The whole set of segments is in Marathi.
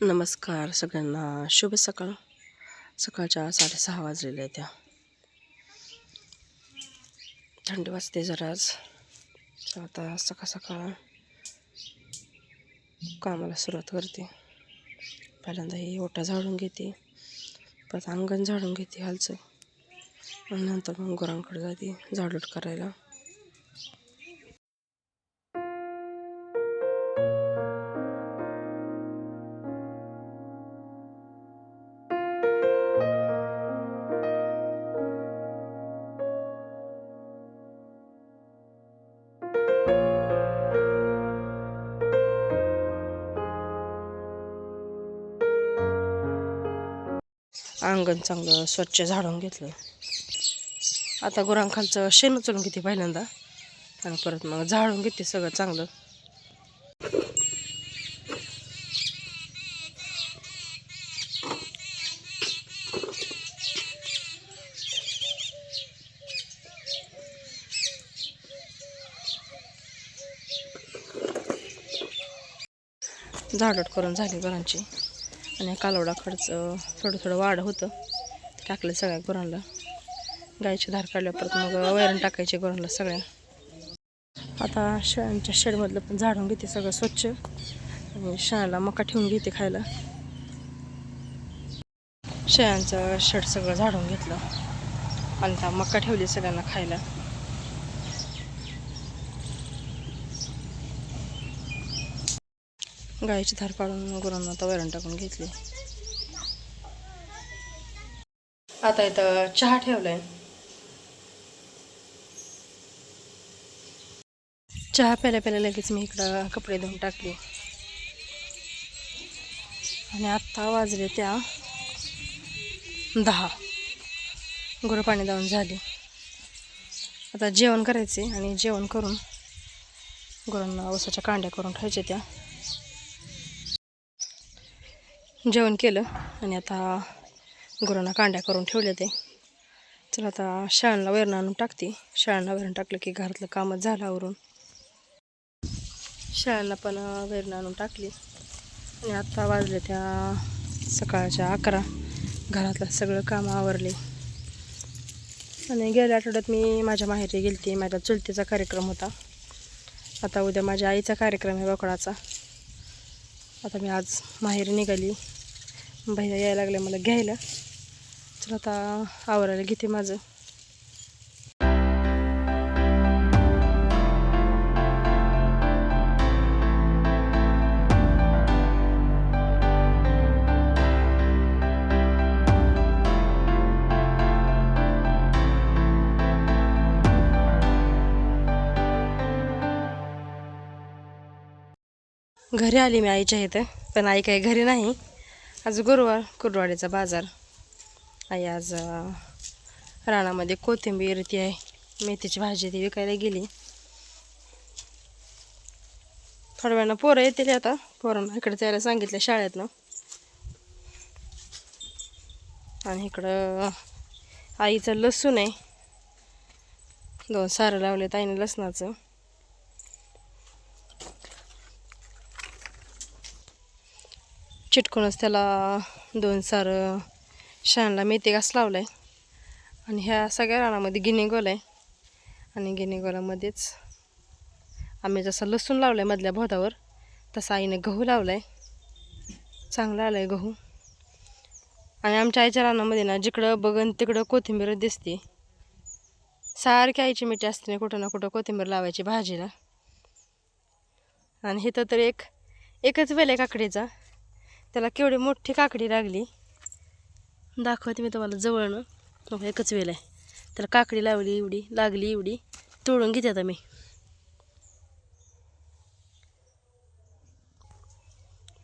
नमस्कार सगळ्यांना, शुभ सकाळ. सकाळच्या 6:30 वाजलेल्या आहेत. त्या थंडी वाजते जरा आज. आता सकाळ सकाळ कामाला सुरुवात करते. पहिल्यांदा ही ओटा झाडून घेते, परत अंगण झाडून घेते हालचं, आणि नंतर मग गुरांकडे जाते झाडूट करायला. अंगण चांगलं स्वच्छ झाडून घेतलं. आता गुरांखालचं शेण उचलून घेते पहिल्यांदा, आणि परत मग झाडून घेते सगळं चांगलं. झाडूट करून झाली गुरांची, आणि कालवडा खडचं थोडं थोडं वाढ होतं ते टाकलं सगळ्या गुरांना. गाईची धार काढल्या, परत मग वैरण टाकायची गुरांना सगळ्या. आता शेळ्यांच्या शेडमधलं पण झाडून घेते सगळं स्वच्छ, आणि शेळ्याला मका ठेवून घेते खायला. शेळ्यांचं शेड सगळं झाडून घेतलं, आणि त्या मका ठेवली सगळ्यांना खायला. गाईची धार काढून गुरांना आता वैरण टाकून घेतली. आता इथं चहा ठेवलाय. चहा प्यायला प्यायला लगेच मी इकडं कपडे धुवून टाकले, आणि आत्ता वाजले त्या 10. गुरं पाणी दावून झाली. आता जेवण करायचे, आणि जेवण करून गुरांना ऊसाच्या कांड्या करून खायच्या. त्या जेवण केलं, आणि आता गुरांना कांड्या करून ठेवले ते. चला आता शाळांना वैरण आणून टाकते. शाळांना वैरण टाकलं की घरातलं कामच झालं आवरून. शाळांना पण वैरण आणून टाकली, आणि आत्ता वाजले त्या सकाळच्या 11. घरातलं सगळं काम आवरले. आणि गेल्या आठवड्यात मी माझ्या माहेरी गेलते. माझ्या चुलतीचा कार्यक्रम होता. आता उद्या माझ्या आईचा कार्यक्रम आहे बोकडाचा. आता मी आज माहेरी निघाली. भैया यायला लागले मला घ्यायला. चला आता आवरायला घेते माझं. घरी आली मी आईच्या इथं, पण आई काही घरी नाही. आज गुरुवार, कुर्डवाडीचा बाजार. आई आज रानामध्ये कोथिंबीर ती आहे, मेथीची भाजी ती विकायला गेली. थोड्या वेळानं पोरं येतील. आता पोरांना इकडे जायला सांगितलं शाळेतनं. आणि इकडं आईचं लसूण आहे, 2 सारं लावलेत आईने लसणाचं. चिटकूनच त्याला 2 सारं शानला मेथी घास लावलाय. आणि ह्या सगळ्या रानामध्ये गिनीगोल आहे, आणि गिनीगोलामध्येच आम्ही जसं लसूण लावलाय मधल्या बोधावर, तसं आईने गहू लावलाय. चांगला आलाय गहू. आणि आमच्या आईच्या रानामध्ये ना जिकडं बघन तिकडं कोथिंबीर दिसते. सारखी आईची मिठी असते ना, कुठं ना कुठं कोथिंबीर लावायची भाजीला. आणि इथं तर एकच वेल आहे काकडीचा. त्याला केवढी मोठी काकडी लागली, दाखवते मी तुम्हाला जवळनं. एकच वेल आहे, त्याला काकडी लावली एवढी, लागली एवढी. तोडून घेते आता मी.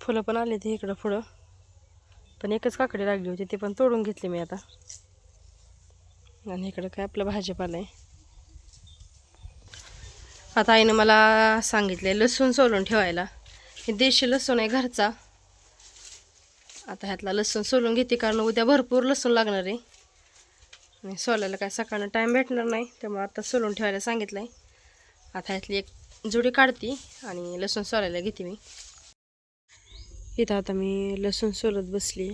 फुलं पण आले ते इकडं पुढं, पण एकच काकडी लागली होती, ते पण तोडून घेतली मी आता. आणि इकडं काय आपलं भाजीपाला आहे. आता आईनं मला सांगितले लसूण सोलून ठेवायला. हे देशी लसूण आहे घरचा. आता ह्यातला लसूण सोलून घेते, कारण उद्या भरपूर लसूण लागणार आहे, आणि सोलायला काय सकाळनं टाईम भेटणार नाही. त्यामुळे आता सोलून ठेवायला सांगितलं आहे. आता ह्यातली एक जुडी काढते, आणि लसूण सोलायला घेते मी. इथं आता मी लसूण सोलत बसली.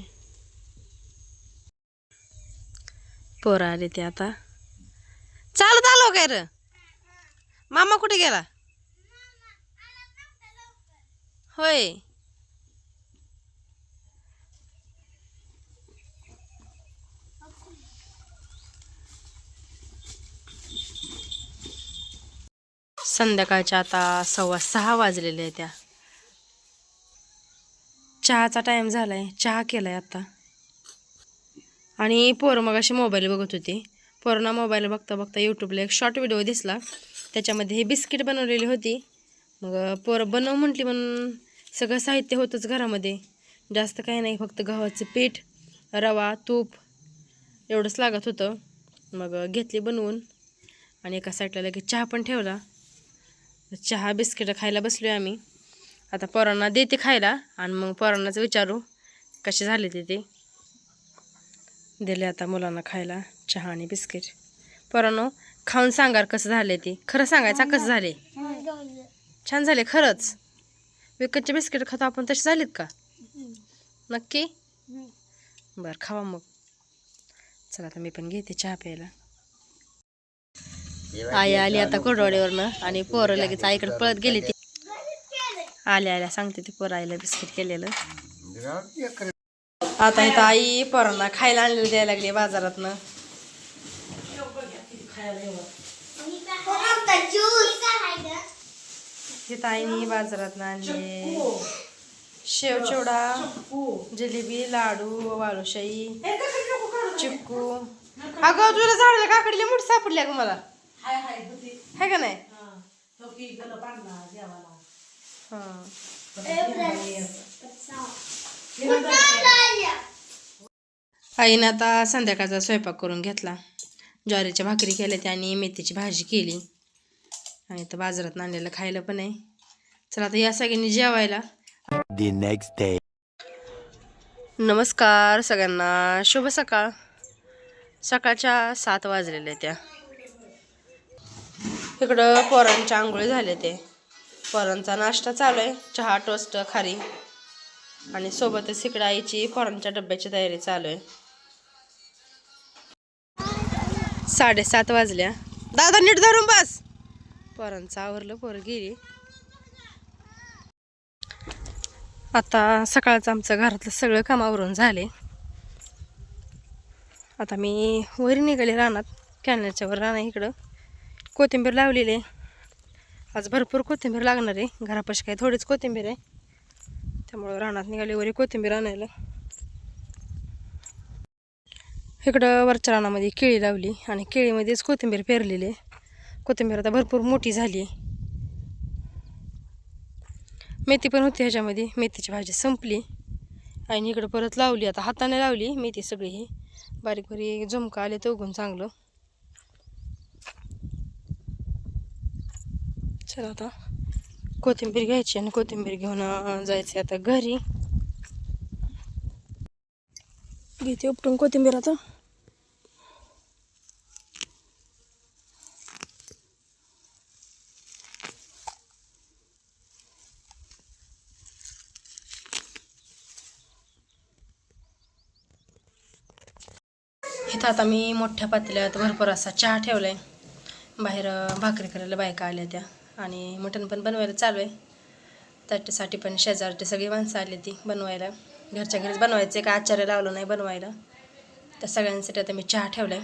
पोरं आले ते आता. चालत आलो काय र? मामा कुठे गेला? होय. संध्याकाळच्या आता 6:15 वाजलेले आहे. त्या चहाचा टाइम झालाय. चहा केलाय आता. आणि पोरं मग अशी मोबाईल बघत होती. पोरांना मोबाईल बघता बघता यूट्यूबला एक शॉर्ट व्हिडिओ दिसला. त्याच्यामध्ये हे बिस्किट बनवलेली होती. मग पोरं बनव म्हटली म्हणून सगळं साहित्य होतंच घरामध्ये. जास्त काही नाही, फक्त गव्हाचं पीठ, रवा, तूप एवढंच लागत होतं. मग घेतली बनवून आणि एका साईडला लगेच चहा पण ठेवला. चहा बिस्किटं खायला बसलो आम्ही. आता पोरांना देते खायला आणि मग पोरांनाच विचारू कसे झाले ते. दिले आता मुलांना खायला चहा आणि बिस्किट. पोरांनो, खाऊन सांगा कसं झाले ते. खरं सांगायचं कसं झाले. छान झाले खरंच. विकतचे बिस्किट खातो आपण तसे झालेत का? नक्की? बरं, खावा मग. चला आता मी पण घेते चहा प्यायला. आई आली आता कोरडवाडीवरनं आणि पोरं लगेच आईकडे पळत गेली. ती आल्या सांगते ती पोरं आईला बिस्किट केलेलं. आता इथं आई पोरांना खायला आणलेलं द्यायला लागली बाजारातनं. इथं आईनी बाजारातनं आणले शेव चिवडा, जिलेबी, लाडू, बालुशाही, चिक्कू. अगं तुला झाडाला काकडीला मोठी सापडली अगं मला. है का नाही? आईनं आता संध्याकाळचा स्वयंपाक करून घेतला. ज्वारीच्या भाकरी केल्या त्या आणि मेथीची भाजी केली. आणि तर बाजारात आणलेलं खायला पण आहे. चला आता या सगळ्यांनी जेवायला. The next day. नमस्कार सगळ्यांना, शुभ सकाळ. सकाळच्या 7 वाजलेल्या त्या. इकडं पोरांच्या आंघोळी झाले ते. पोरांचा नाश्ता चालू आहे, चहा, टोस्ट, खारी आणि सोबतच इकडं आईची पोरांच्या डब्याची तयारी चालू आहे. 7:30 वाजल्या. दादा नीट धरून बस. पोरांचं आवरलं, पोरं गेली. आता सकाळचं आमचं घरातलं सगळं काम आवरून झाले. आता मी वर निघाले रानात. कॅनलच्या वर राहणार. इकडं कोथिंबीर लावलेली आहे. आज भरपूर कोथिंबीर लागणार आहे. घरापाशी काय थोडीच कोथिंबीर आहे, त्यामुळं रानात निघाले वरी कोथिंबीर आणायला. इकडं वरच्या रानामध्ये केळी लावली आणि केळीमध्येच कोथिंबीर पेरलेली आहे. कोथिंबीर आता भरपूर मोठी झाली आहे. मेथी पण होती ह्याच्यामध्ये. मेथीची भाजी संपली. आईने इकडं परत लावली. आता हाताने लावली मेथी सगळी. ही बारीक बारीक झुमका आले तर उगून चांगलं. चला आता कोथिंबीर घ्यायची आणि कोथिंबीर घेऊन जायचे आता घरी. घेते उपटून कोथिंबीर आता. इथं आता मी मोठ्या पातेल्यात भरपूर असा चहा ठेवलाय. बाहेर भाकरी करायला बायका आल्या त्या आणि मटण पण बनवायला चालू आहे. त्याच्यासाठी पण शेजारची सगळी माणसं आली ती बनवायला. घरच्या घरीच बनवायचे, का आचार्य लावलं नाही बनवायला. त्या सगळ्यांसाठी आता मी चहा ठेवलाय.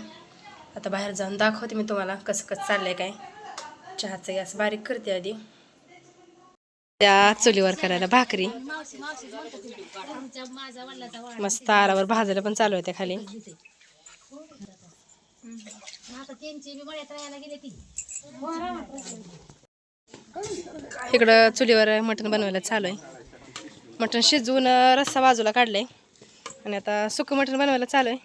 आता बाहेर जाऊन दाखवते मी तुम्हाला कसं कसं चाललंय काय. चहाचं गॅस बारीक करते आधी. त्या चुलीवर करायला भाकरी मस्त आरावर भाजायला पण चालू आहे त्या खाली. इकडं चुलीवर मटण बनवायला चालू आहे. मटण शिजवून रस्सा बाजूला काढलाय आणि आता सुकं मटण बनवायला चालू आहे.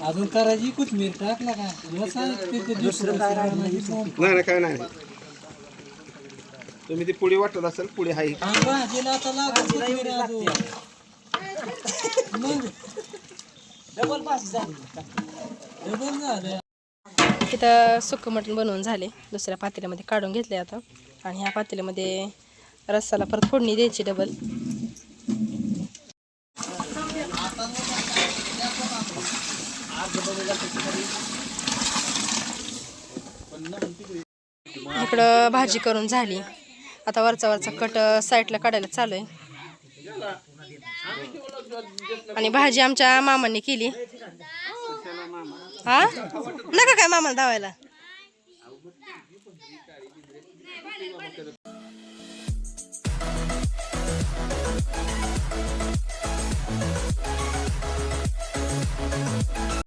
अजून करायची कोथिंबीर टाकला का? नाही काय नाही. तुम्ही ती पुडी वाटत असेल, पुडी आहे. इथं सुक्कं मटण बनवून झाले. दुसऱ्या पातेल्यामध्ये काढून घेतले आता. आणि ह्या पातेल्यामध्ये रस्साला परत फोडणी द्यायची डबल. इकडं भाजी करून झाली. आता वरचा कट साईडला काढायला चालू आहे. आणि भाजी आमच्या मामांनी केली. हा नका काय मामाला धावायला.